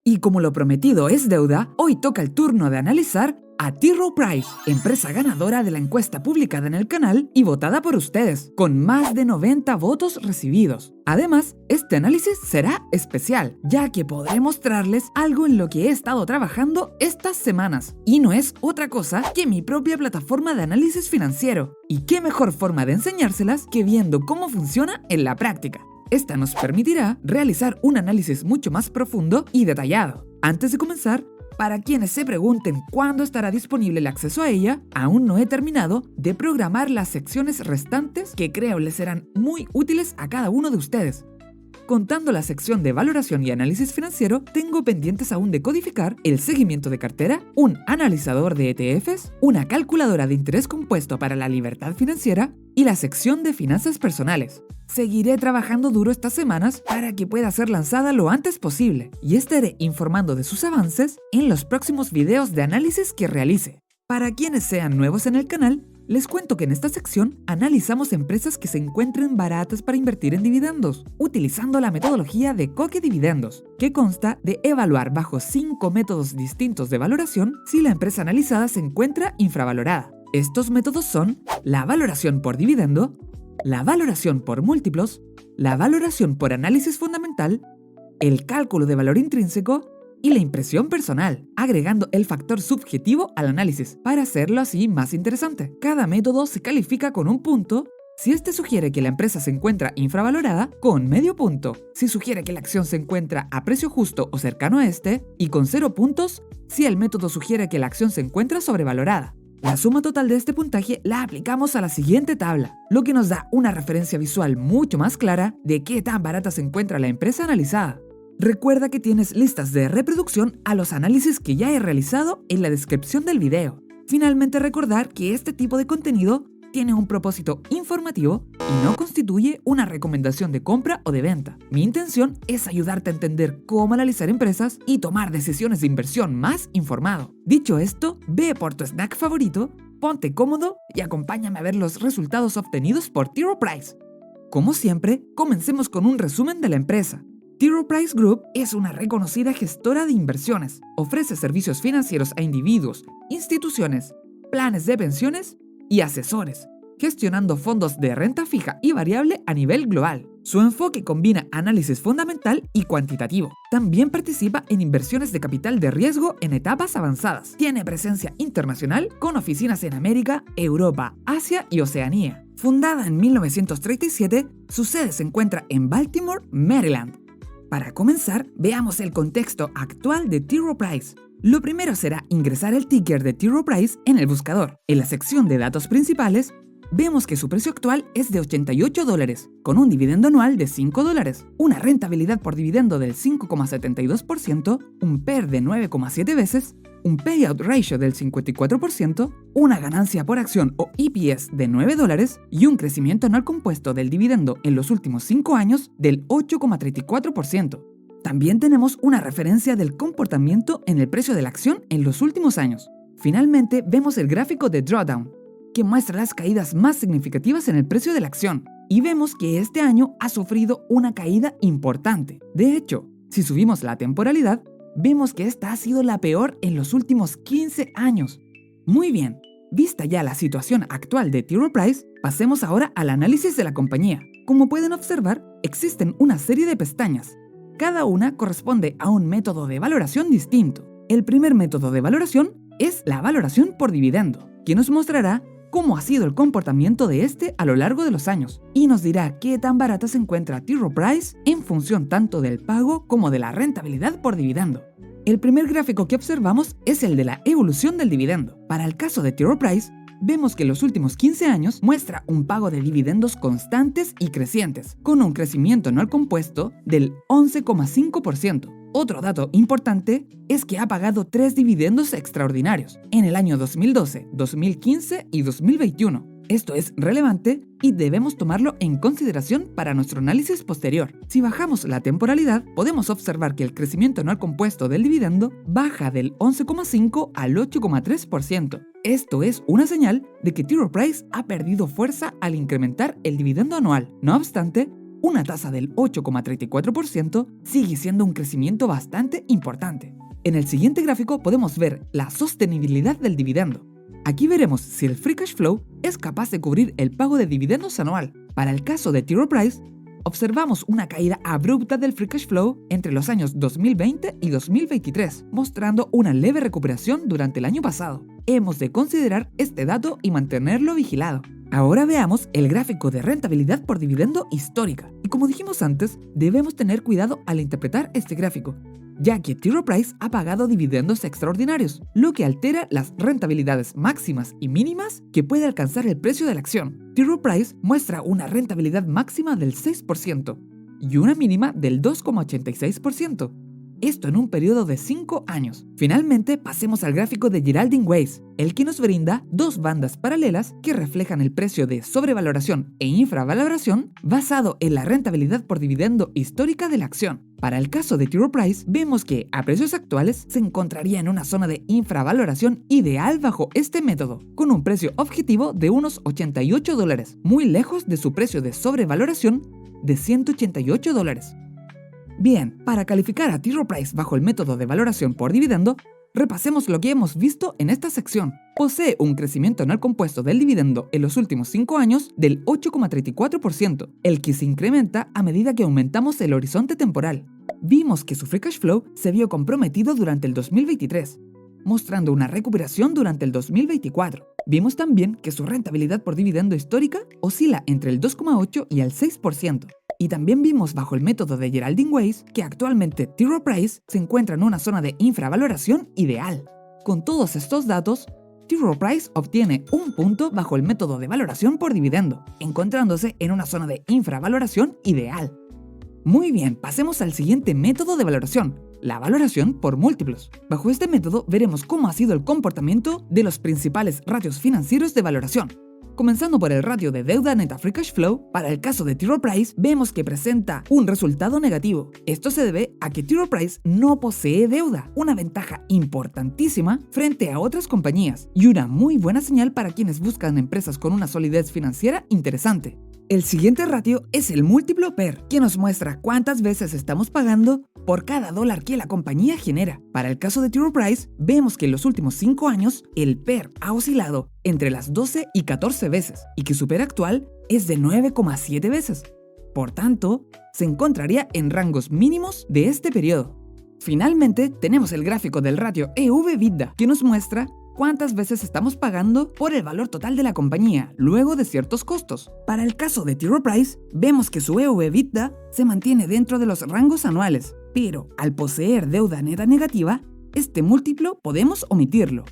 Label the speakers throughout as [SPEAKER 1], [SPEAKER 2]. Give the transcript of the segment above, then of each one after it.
[SPEAKER 1] Y como lo prometido es deuda, hoy toca el turno de analizar a T. Rowe Price, empresa ganadora de la encuesta publicada en el canal y votada por ustedes, con más de 90 votos recibidos. Además, este análisis será especial, ya que podré mostrarles algo en lo que he estado trabajando estas semanas, y no es otra cosa que mi propia plataforma de análisis financiero. Y qué mejor forma de enseñárselas que viendo cómo funciona en la práctica. Esta nos permitirá realizar un análisis mucho más profundo y detallado. Antes de comenzar, para quienes se pregunten cuándo estará disponible el acceso a ella, aún no he terminado de programar las secciones restantes que creo les serán muy útiles a cada uno de ustedes. Contando la sección de valoración y análisis financiero, tengo pendientes aún de codificar el seguimiento de cartera, un analizador de ETFs, una calculadora de interés compuesto para la libertad financiera y la sección de finanzas personales. Seguiré trabajando duro estas semanas para que pueda ser lanzada lo antes posible y estaré informando de sus avances en los próximos videos de análisis que realice. Para quienes sean nuevos en el canal, les cuento que en esta sección analizamos empresas que se encuentren baratas para invertir en dividendos, utilizando la metodología de Koke Dividendos, que consta de evaluar bajo 5 métodos distintos de valoración si la empresa analizada se encuentra infravalorada. Estos métodos son la valoración por dividendo, la valoración por múltiplos, la valoración por análisis fundamental, el cálculo de valor intrínseco y la impresión personal, agregando el factor subjetivo al análisis para hacerlo así más interesante. Cada método se califica con un punto si este sugiere que la empresa se encuentra infravalorada, con medio punto si sugiere que la acción se encuentra a precio justo o cercano a este, y con 0 puntos si el método sugiere que la acción se encuentra sobrevalorada. La suma total de este puntaje la aplicamos a la siguiente tabla, lo que nos da una referencia visual mucho más clara de qué tan barata se encuentra la empresa analizada. Recuerda que tienes listas de reproducción a los análisis que ya he realizado en la descripción del video. Finalmente, recordar que este tipo de contenido tiene un propósito informativo y no constituye una recomendación de compra o de venta. Mi intención es ayudarte a entender cómo analizar empresas y tomar decisiones de inversión más informado. Dicho esto, ve por tu snack favorito, ponte cómodo y acompáñame a ver los resultados obtenidos por T. Rowe Price. Como siempre, comencemos con un resumen de la empresa. T. Rowe Price Group es una reconocida gestora de inversiones. Ofrece servicios financieros a individuos, instituciones, planes de pensiones y asesores, gestionando fondos de renta fija y variable a nivel global. Su enfoque combina análisis fundamental y cuantitativo. También participa en inversiones de capital de riesgo en etapas avanzadas. Tiene presencia internacional con oficinas en América, Europa, Asia y Oceanía. Fundada en 1937, su sede se encuentra en Baltimore, Maryland. Para comenzar, veamos el contexto actual de T. Rowe Price. Lo primero será ingresar el ticker de T. Rowe Price en el buscador. En la sección de datos principales, vemos que su precio actual es de $88, con un dividendo anual de $5, una rentabilidad por dividendo del 5,72%, un PER de 9,7 veces, un payout ratio del 54%, una ganancia por acción o EPS de $9 y un crecimiento anual compuesto del dividendo en los últimos 5 años del 8,34%. También tenemos una referencia del comportamiento en el precio de la acción en los últimos años. Finalmente, vemos el gráfico de Drawdown, que muestra las caídas más significativas en el precio de la acción, y vemos que este año ha sufrido una caída importante. De hecho, si subimos la temporalidad, vemos que esta ha sido la peor en los últimos 15 años. Muy bien, vista ya la situación actual de T. Rowe Price, pasemos ahora al análisis de la compañía. Como pueden observar, existen una serie de pestañas. Cada una corresponde a un método de valoración distinto. El primer método de valoración es la valoración por dividendo, que nos mostrará cómo ha sido el comportamiento de este a lo largo de los años y nos dirá qué tan barata se encuentra T. Rowe Price en función tanto del pago como de la rentabilidad por dividendo. El primer gráfico que observamos es el de la evolución del dividendo. Para el caso de T. Rowe Price, vemos que en los últimos 15 años muestra un pago de dividendos constantes y crecientes, con un crecimiento anual compuesto del 11,5%. Otro dato importante es que ha pagado 3 dividendos extraordinarios en el año 2012, 2015 y 2021. Esto es relevante y debemos tomarlo en consideración para nuestro análisis posterior. Si bajamos la temporalidad, podemos observar que el crecimiento anual compuesto del dividendo baja del 11,5 al 8,3%. Esto es una señal de que T. Rowe Price ha perdido fuerza al incrementar el dividendo anual. No obstante, una tasa del 8,34% sigue siendo un crecimiento bastante importante. En el siguiente gráfico podemos ver la sostenibilidad del dividendo. Aquí veremos si el free cash flow es capaz de cubrir el pago de dividendos anual. Para el caso de T. Rowe Price, observamos una caída abrupta del free cash flow entre los años 2020 y 2023, mostrando una leve recuperación durante el año pasado. Hemos de considerar este dato y mantenerlo vigilado. Ahora veamos el gráfico de rentabilidad por dividendo histórica. Y como dijimos antes, debemos tener cuidado al interpretar este gráfico, ya que T. Rowe Price ha pagado dividendos extraordinarios, lo que altera las rentabilidades máximas y mínimas que puede alcanzar el precio de la acción. T. Rowe Price muestra una rentabilidad máxima del 6% y una mínima del 2,86%. Esto en un periodo de 5 años. Finalmente, pasemos al gráfico de Geraldine Weiss, el que nos brinda dos bandas paralelas que reflejan el precio de sobrevaloración e infravaloración basado en la rentabilidad por dividendo histórica de la acción. Para el caso de T. Rowe Price, vemos que a precios actuales se encontraría en una zona de infravaloración ideal bajo este método, con un precio objetivo de unos $88, muy lejos de su precio de sobrevaloración de $188. Bien, para calificar a T. Rowe Price bajo el método de valoración por dividendo, repasemos lo que hemos visto en esta sección. Posee un crecimiento anual compuesto del dividendo en los últimos 5 años del 8,34%, el que se incrementa a medida que aumentamos el horizonte temporal. Vimos que su free cash flow se vio comprometido durante el 2023, mostrando una recuperación durante el 2024. Vimos también que su rentabilidad por dividendo histórica oscila entre el 2,8 y el 6%. Y también vimos bajo el método de Geraldine Weiss que actualmente T. Rowe Price se encuentra en una zona de infravaloración ideal. Con todos estos datos, T. Rowe Price obtiene un punto bajo el método de valoración por dividendo, encontrándose en una zona de infravaloración ideal. Muy bien, pasemos al siguiente método de valoración, la valoración por múltiplos. Bajo este método veremos cómo ha sido el comportamiento de los principales ratios financieros de valoración. Comenzando por el ratio de deuda neta free cash flow, para el caso de T. Rowe Price vemos que presenta un resultado negativo. Esto se debe a que T. Rowe Price no posee deuda, una ventaja importantísima frente a otras compañías y una muy buena señal para quienes buscan empresas con una solidez financiera interesante. El siguiente ratio es el múltiplo PER, que nos muestra cuántas veces estamos pagando por cada dólar que la compañía genera. Para el caso de T. Rowe Price, vemos que en los últimos 5 años el PER ha oscilado entre las 12 y 14 veces y que su PER actual es de 9,7 veces. Por tanto, se encontraría en rangos mínimos de este periodo. Finalmente, tenemos el gráfico del ratio EV/EBITDA, que nos muestra cuántas veces estamos pagando por el valor total de la compañía luego de ciertos costos. Para el caso de T. Rowe Price, vemos que su EV/EBITDA se mantiene dentro de los rangos anuales, pero al poseer deuda neta negativa, este múltiplo podemos omitirlo.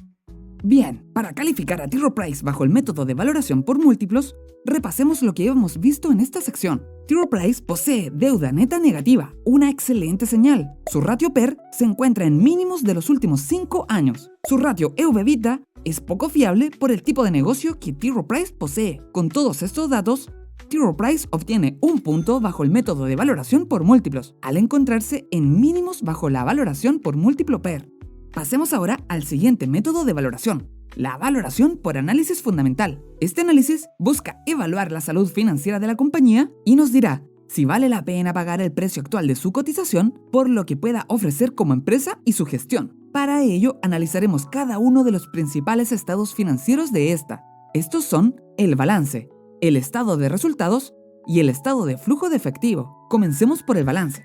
[SPEAKER 1] Bien, para calificar a T. Rowe Price bajo el método de valoración por múltiplos, repasemos lo que hemos visto en esta sección. T. Rowe Price posee deuda neta negativa, una excelente señal. Su ratio PER se encuentra en mínimos de los últimos 5 años. Su ratio EV/EBITDA es poco fiable por el tipo de negocio que T. Rowe Price posee. Con todos estos datos, T. Rowe Price obtiene un punto bajo el método de valoración por múltiplos, al encontrarse en mínimos bajo la valoración por múltiplo PER. Pasemos ahora al siguiente método de valoración, la valoración por análisis fundamental. Este análisis busca evaluar la salud financiera de la compañía y nos dirá si vale la pena pagar el precio actual de su cotización por lo que pueda ofrecer como empresa y su gestión. Para ello, analizaremos cada uno de los principales estados financieros de esta. Estos son el balance, el estado de resultados y el estado de flujo de efectivo. Comencemos por el balance.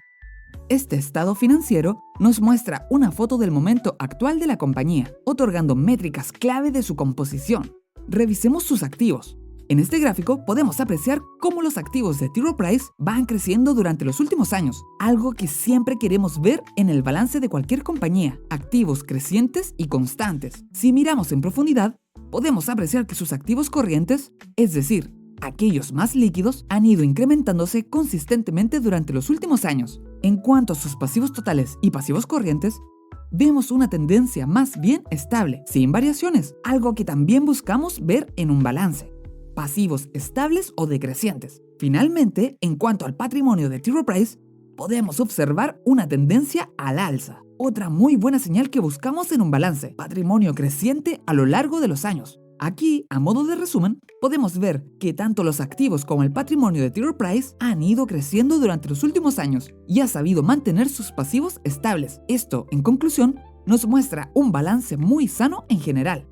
[SPEAKER 1] Este estado financiero nos muestra una foto del momento actual de la compañía, otorgando métricas clave de su composición. Revisemos sus activos. En este gráfico podemos apreciar cómo los activos de T. Rowe Price van creciendo durante los últimos años, algo que siempre queremos ver en el balance de cualquier compañía, activos crecientes y constantes. Si miramos en profundidad, podemos apreciar que sus activos corrientes, es decir, aquellos más líquidos, han ido incrementándose consistentemente durante los últimos años. En cuanto a sus pasivos totales y pasivos corrientes, vemos una tendencia más bien estable, sin variaciones, algo que también buscamos ver en un balance. Pasivos estables o decrecientes. Finalmente, en cuanto al patrimonio de T. Rowe Price, podemos observar una tendencia al alza. Otra muy buena señal que buscamos en un balance, patrimonio creciente a lo largo de los años. Aquí, a modo de resumen, podemos ver que tanto los activos como el patrimonio de T. Rowe Price han ido creciendo durante los últimos años y ha sabido mantener sus pasivos estables. Esto, en conclusión, nos muestra un balance muy sano en general.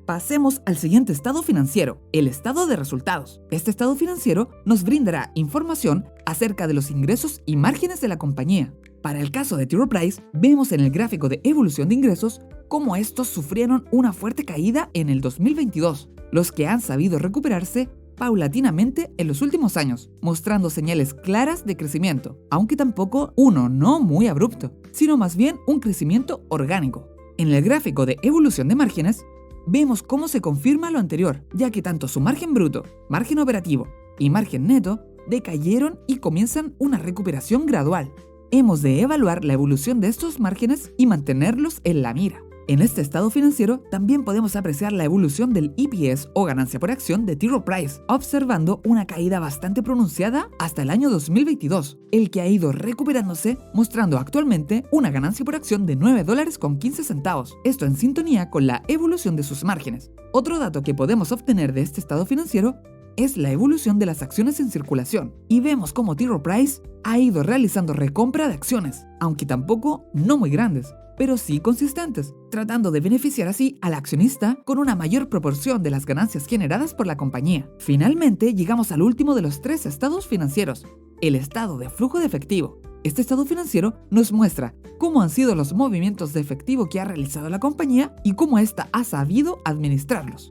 [SPEAKER 1] Pasemos al siguiente estado financiero, el estado de resultados. Este estado financiero nos brindará información acerca de los ingresos y márgenes de la compañía. Para el caso de T. Rowe Price, vemos en el gráfico de evolución de ingresos cómo estos sufrieron una fuerte caída en el 2022, los que han sabido recuperarse paulatinamente en los últimos años, mostrando señales claras de crecimiento, aunque tampoco uno no muy abrupto, sino más bien un crecimiento orgánico. En el gráfico de evolución de márgenes, vemos cómo se confirma lo anterior, ya que tanto su margen bruto, margen operativo y margen neto decayeron y comienzan una recuperación gradual. Hemos de evaluar la evolución de estos márgenes y mantenerlos en la mira. En este estado financiero también podemos apreciar la evolución del EPS o ganancia por acción de T. Rowe Price, observando una caída bastante pronunciada hasta el año 2022, el que ha ido recuperándose, mostrando actualmente una ganancia por acción de $9.15, esto en sintonía con la evolución de sus márgenes. Otro dato que podemos obtener de este estado financiero es la evolución de las acciones en circulación, y vemos cómo T. Rowe Price ha ido realizando recompra de acciones, aunque tampoco no muy grandes, pero sí consistentes, tratando de beneficiar así al accionista con una mayor proporción de las ganancias generadas por la compañía. Finalmente, llegamos al último de los tres estados financieros, el estado de flujo de efectivo. Este estado financiero nos muestra cómo han sido los movimientos de efectivo que ha realizado la compañía y cómo ésta ha sabido administrarlos.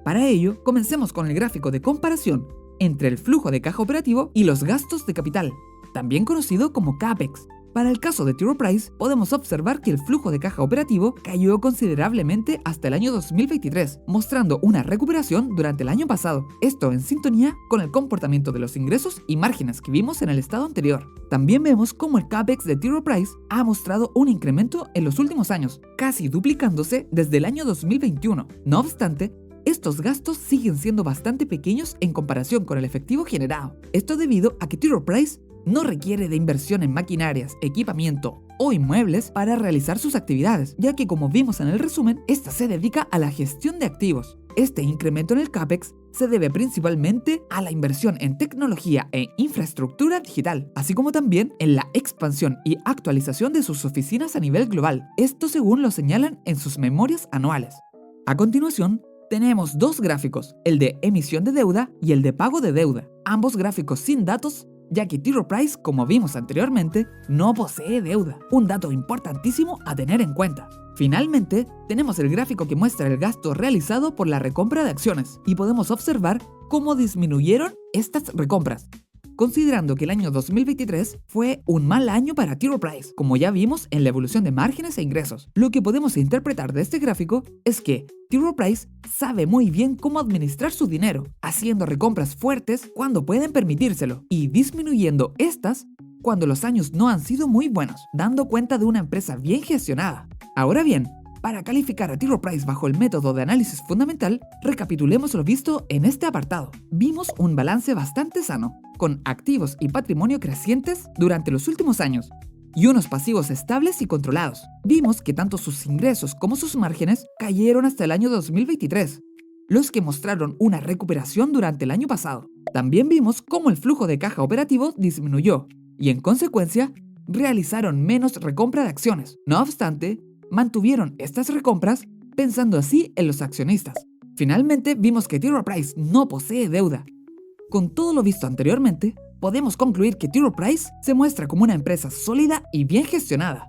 [SPEAKER 1] Para ello, comencemos con el gráfico de comparación entre el flujo de caja operativo y los gastos de capital, también conocido como CAPEX. Para el caso de T. Rowe Price, podemos observar que el flujo de caja operativo cayó considerablemente hasta el año 2023, mostrando una recuperación durante el año pasado, esto en sintonía con el comportamiento de los ingresos y márgenes que vimos en el estado anterior. También vemos cómo el CAPEX de T. Rowe Price ha mostrado un incremento en los últimos años, casi duplicándose desde el año 2021. No obstante, estos gastos siguen siendo bastante pequeños en comparación con el efectivo generado. Esto debido a que T. Rowe Price no requiere de inversión en maquinarias, equipamiento o inmuebles para realizar sus actividades, ya que como vimos en el resumen, esta se dedica a la gestión de activos. Este incremento en el CAPEX se debe principalmente a la inversión en tecnología e infraestructura digital, así como también en la expansión y actualización de sus oficinas a nivel global, esto según lo señalan en sus memorias anuales. A continuación, tenemos dos gráficos, el de emisión de deuda y el de pago de deuda, ambos gráficos sin datos, ya que T. Rowe Price, como vimos anteriormente, no posee deuda, un dato importantísimo a tener en cuenta. Finalmente, tenemos el gráfico que muestra el gasto realizado por la recompra de acciones, y podemos observar cómo disminuyeron estas recompras, considerando que el año 2023 fue un mal año para T. Rowe Price, como ya vimos en la evolución de márgenes e ingresos. Lo que podemos interpretar de este gráfico es que T. Rowe Price sabe muy bien cómo administrar su dinero, haciendo recompras fuertes cuando pueden permitírselo y disminuyendo estas cuando los años no han sido muy buenos, dando cuenta de una empresa bien gestionada. Ahora bien, para calificar a T. Rowe Price bajo el método de análisis fundamental, recapitulemos lo visto en este apartado. Vimos un balance bastante sano, con activos y patrimonio crecientes durante los últimos años, y unos pasivos estables y controlados. Vimos que tanto sus ingresos como sus márgenes cayeron hasta el año 2023, los que mostraron una recuperación durante el año pasado. También vimos cómo el flujo de caja operativo disminuyó, y en consecuencia, realizaron menos recompra de acciones. No obstante, mantuvieron estas recompras pensando así en los accionistas. Finalmente, vimos que T. Rowe Price no posee deuda. Con todo lo visto anteriormente, podemos concluir que T. Rowe Price se muestra como una empresa sólida y bien gestionada.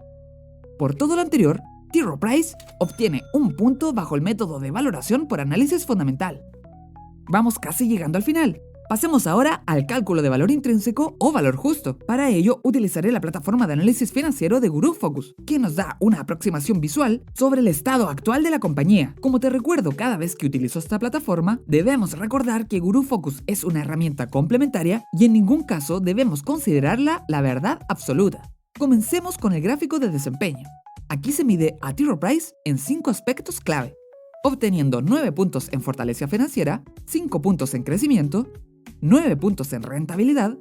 [SPEAKER 1] Por todo lo anterior, T. Rowe Price obtiene un punto bajo el método de valoración por análisis fundamental. Vamos casi llegando al final. Pasemos ahora al cálculo de valor intrínseco o valor justo. Para ello, utilizaré la plataforma de análisis financiero de GurúFocus, que nos da una aproximación visual sobre el estado actual de la compañía. Como te recuerdo cada vez que utilizo esta plataforma, debemos recordar que GurúFocus es una herramienta complementaria y en ningún caso debemos considerarla la verdad absoluta. Comencemos con el gráfico de desempeño. Aquí se mide a T. Rowe Price en 5 aspectos clave, obteniendo 9 puntos en fortaleza financiera, 5 puntos en crecimiento, 9 puntos en rentabilidad,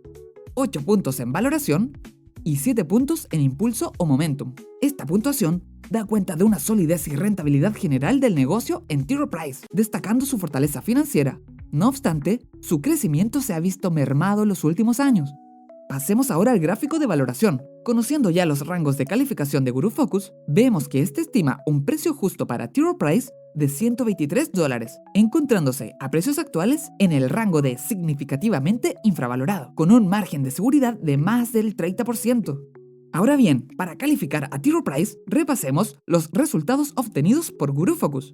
[SPEAKER 1] 8 puntos en valoración y 7 puntos en impulso o momentum. Esta puntuación da cuenta de una solidez y rentabilidad general del negocio en T. Rowe Price, destacando su fortaleza financiera. No obstante, su crecimiento se ha visto mermado en los últimos años. Pasemos ahora al gráfico de valoración. Conociendo ya los rangos de calificación de Guru Focus, vemos que este estima un precio justo para T. Rowe Price de $123, encontrándose a precios actuales en el rango de significativamente infravalorado, con un margen de seguridad de más del 30%. Ahora bien, para calificar a T. Rowe Price, repasemos los resultados obtenidos por Guru Focus.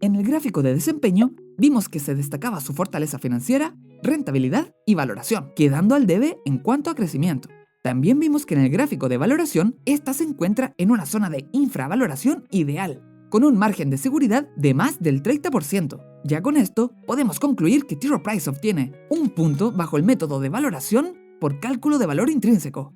[SPEAKER 1] En el gráfico de desempeño, vimos que se destacaba su fortaleza financiera, rentabilidad y valoración, quedando al debe en cuanto a crecimiento. También vimos que en el gráfico de valoración, esta se encuentra en una zona de infravaloración ideal, con un margen de seguridad de más del 30%. Ya con esto, podemos concluir que T. Rowe Price obtiene un punto bajo el método de valoración por cálculo de valor intrínseco.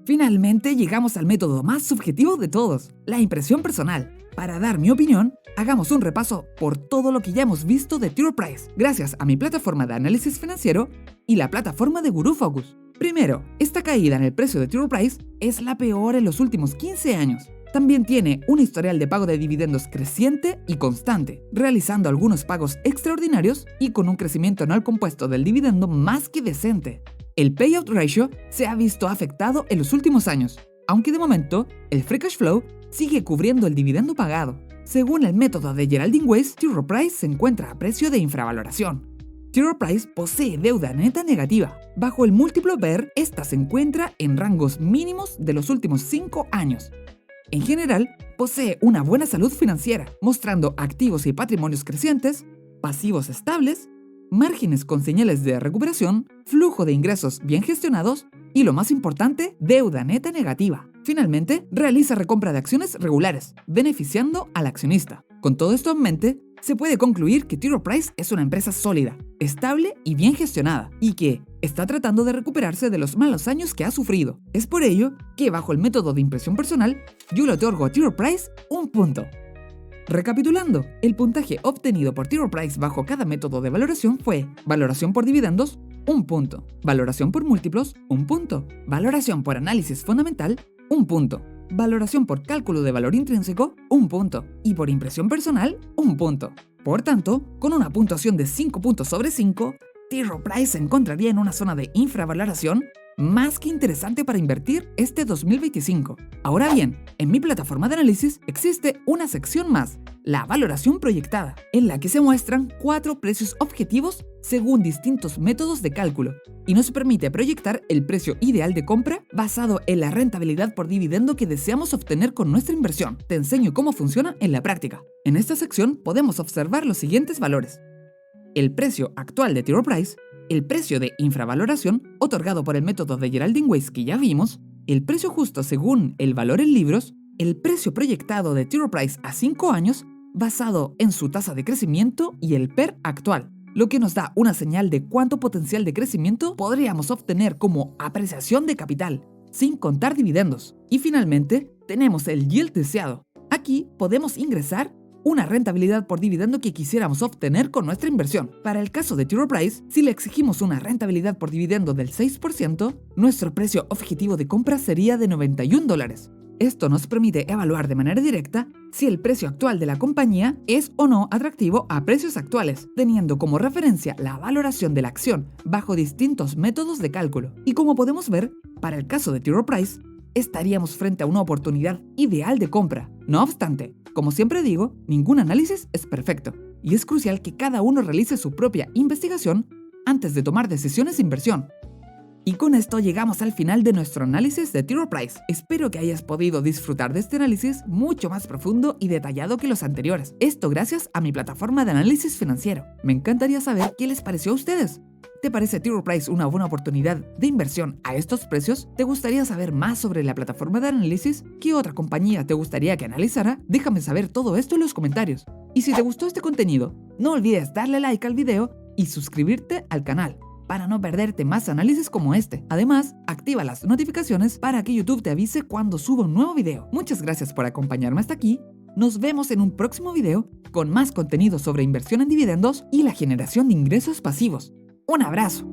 [SPEAKER 1] Finalmente llegamos al método más subjetivo de todos, la impresión personal. Para dar mi opinión, hagamos un repaso por todo lo que ya hemos visto de T. Rowe Price, gracias a mi plataforma de análisis financiero y la plataforma de Guru Focus. Primero, esta caída en el precio de T. Rowe Price es la peor en los últimos 15 años. También tiene un historial de pago de dividendos creciente y constante, realizando algunos pagos extraordinarios y con un crecimiento anual compuesto del dividendo más que decente. El payout ratio se ha visto afectado en los últimos años, aunque de momento el free cash flow sigue cubriendo el dividendo pagado. Según el método de Geraldine Weiss, T. Rowe Price se encuentra a precio de infravaloración. T. Rowe Price posee deuda neta negativa. Bajo el múltiplo PER, esta se encuentra en rangos mínimos de los últimos 5 años. En general, posee una buena salud financiera, mostrando activos y patrimonios crecientes, pasivos estables, márgenes con señales de recuperación, flujo de ingresos bien gestionados y, lo más importante, deuda neta negativa. Finalmente, realiza recompra de acciones regulares, beneficiando al accionista. Con todo esto en mente, se puede concluir que T. Rowe Price es una empresa sólida, estable y bien gestionada, y que está tratando de recuperarse de los malos años que ha sufrido. Es por ello que, bajo el método de impresión personal, yo le otorgo a T. Rowe Price un punto. Recapitulando, el puntaje obtenido por T. Rowe Price bajo cada método de valoración fue: valoración por dividendos, 1 punto; valoración por múltiplos, 1 punto; valoración por análisis fundamental, 1 punto; valoración por cálculo de valor intrínseco, 1 punto; y por impresión personal, 1 punto. Por tanto, con una puntuación de 5 puntos sobre 5, T. Rowe Price se encontraría en una zona de infravaloración más que interesante para invertir este 2025. Ahora bien, en mi plataforma de análisis existe una sección más, la valoración proyectada, en la que se muestran 4 precios objetivos según distintos métodos de cálculo, y nos permite proyectar el precio ideal de compra basado en la rentabilidad por dividendo que deseamos obtener con nuestra inversión. Te enseño cómo funciona en la práctica. En esta sección podemos observar los siguientes valores: el precio actual de T. Rowe Price, el precio de infravaloración otorgado por el método de Geraldine Weiss que ya vimos, el precio justo según el valor en libros, el precio proyectado de T. Rowe Price a 5 años basado en su tasa de crecimiento y el PER actual, lo que nos da una señal de cuánto potencial de crecimiento podríamos obtener como apreciación de capital, sin contar dividendos. Y finalmente, tenemos el yield deseado. Aquí podemos ingresar una rentabilidad por dividendo que quisiéramos obtener con nuestra inversión. Para el caso de T. Rowe Price, si le exigimos una rentabilidad por dividendo del 6%, nuestro precio objetivo de compra sería de $91. Esto nos permite evaluar de manera directa si el precio actual de la compañía es o no atractivo a precios actuales, teniendo como referencia la valoración de la acción bajo distintos métodos de cálculo. Y como podemos ver, para el caso de T. Rowe Price, estaríamos frente a una oportunidad ideal de compra. No obstante, como siempre digo, ningún análisis es perfecto, y es crucial que cada uno realice su propia investigación antes de tomar decisiones de inversión. Y con esto llegamos al final de nuestro análisis de T. Rowe Price. Espero que hayas podido disfrutar de este análisis mucho más profundo y detallado que los anteriores. Esto gracias a mi plataforma de análisis financiero. Me encantaría saber qué les pareció a ustedes. ¿Te parece T. Rowe Price una buena oportunidad de inversión a estos precios? ¿Te gustaría saber más sobre la plataforma de análisis? ¿Qué otra compañía te gustaría que analizara? Déjame saber todo esto en los comentarios. Y si te gustó este contenido, no olvides darle like al video y suscribirte al canal para no perderte más análisis como este. Además, activa las notificaciones para que YouTube te avise cuando suba un nuevo video. Muchas gracias por acompañarme hasta aquí. Nos vemos en un próximo video con más contenido sobre inversión en dividendos y la generación de ingresos pasivos. ¡Un abrazo!